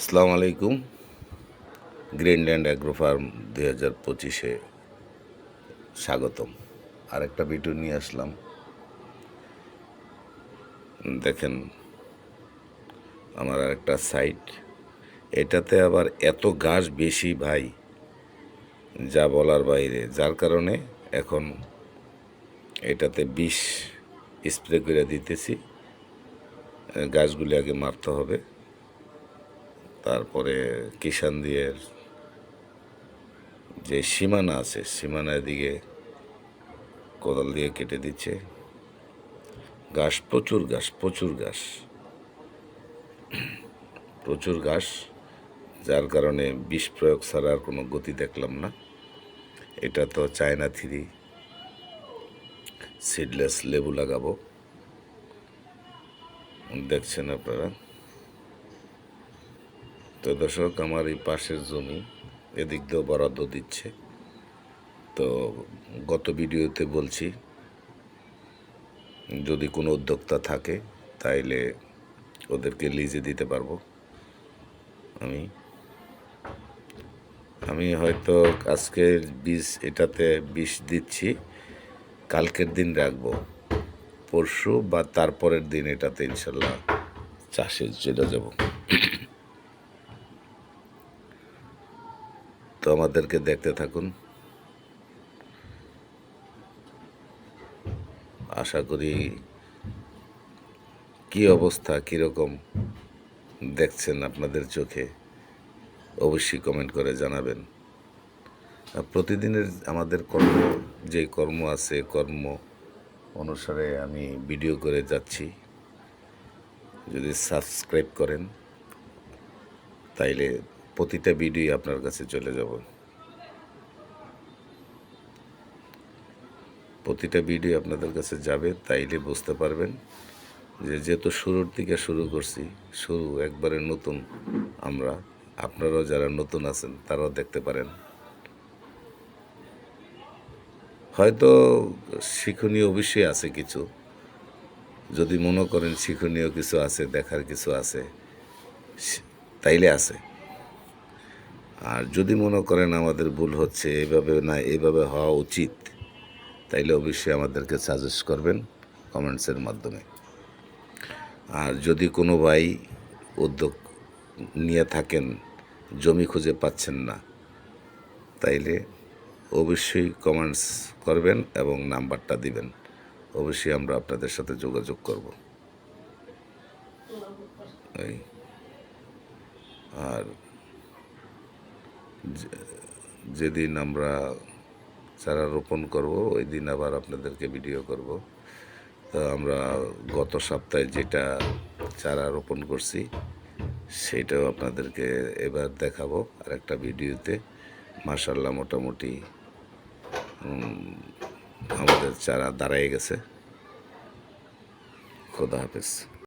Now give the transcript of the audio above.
আসসালামু আলাইকুম। Greenland agro farm 2025-এ স্বাগতম। আরেকটা ভিডিও নিয়ে আসলাম। দেখেন আমার আরেকটা সাইট। এটাতে আবার এত ঘাস বেশি ভাই, যা বলার বাইরে, যার কারণে এখন এটাতে বিষ স্প্রে করে দিতেছি। গাছগুলি আগে মারতে হবে, তারপরে কিষান দিয়ে যে সীমানা আছে সীমানার দিকে কোদাল দিয়ে কেটে দিচ্ছে। ঘাস, প্রচুর ঘাস, প্রচুর ঘাস, যার কারণে বিষ প্রয়োগ ছাড়া আর কোনো গতি দেখলাম না। এটা তো চায়না 3 সিডলেস লেবু লাগাবো, দেখছেন আপনারা। তো দর্শক, আমার এই পাশের জমি এদিক দিয়েও বরাদ্দ দিচ্ছে। তো গত ভিডিওতে বলছি, যদি কোনো উদ্যোক্তা থাকে তাইলে ওদেরকে লিজে দিতে পারবো। আমি হয়তো আজকের বীজ এটাতে বিষ দিচ্ছি, কালকের দিন রাখবো, পরশু বা তারপরের দিন এটাতে ইনশাল্লাহ চাষে চলে যাব। তো আমাদেরকে দেখতে থাকুন। আশা করি কি অবস্থা, কীরকম দেখছেন আপনাদের চোখে, অবশ্যই কমেন্ট করে জানাবেন। প্রতিদিনের আমাদের যে কর্ম আছে, কর্ম অনুসারে আমি ভিডিও করে যাচ্ছি। যদি সাবস্ক্রাইব করেন তাইলে প্রতিটা ভিডিও আপনার কাছে চলে যাব। প্রতিটা ভিডিও আপনাদের কাছে যাবে, তাইলে বুঝতে পারবেন যে যেহেতু শুরুর দিকে শুরু করছি, শুরু একবারে নতুন আমরা। আপনারাও যারা নতুন আছেন তারাও দেখতে পারেন। হয়তো শিক্ষণীয় অবশ্যই আছে কিছু, যদি মনে করেন শিক্ষণীয় কিছু আছে, দেখার কিছু আছে, তাইলে আছে। আর যদি মনে করেন আমাদের ভুল হচ্ছে, এইভাবে না এইভাবে হওয়া উচিত, তাইলে অবশ্যই আমাদেরকে সাজেস্ট করবেন কমেন্টসের মাধ্যমে। আর যদি কোনো ভাই উদ্যোগ নিয়ে থাকেন, জমি খুঁজে পাচ্ছেন না, তাইলে অবশ্যই কমেন্টস করবেন এবং নাম্বারটা দিবেন। অবশ্যই আমরা আপনাদের সাথে যোগাযোগ করব। আর যেদিন আমরা চারা রোপণ করব, ওই দিন আবার আপনাদেরকে ভিডিও করব। তো আমরা গত সপ্তাহে যেটা চারা রোপণ করছি সেটাও আপনাদেরকে এবার দেখাবো আর একটা ভিডিওতে। মাশাআল্লাহ, মোটামুটি আমাদের চারা দাঁড়ায় গেছে। খোদা হাফেজ।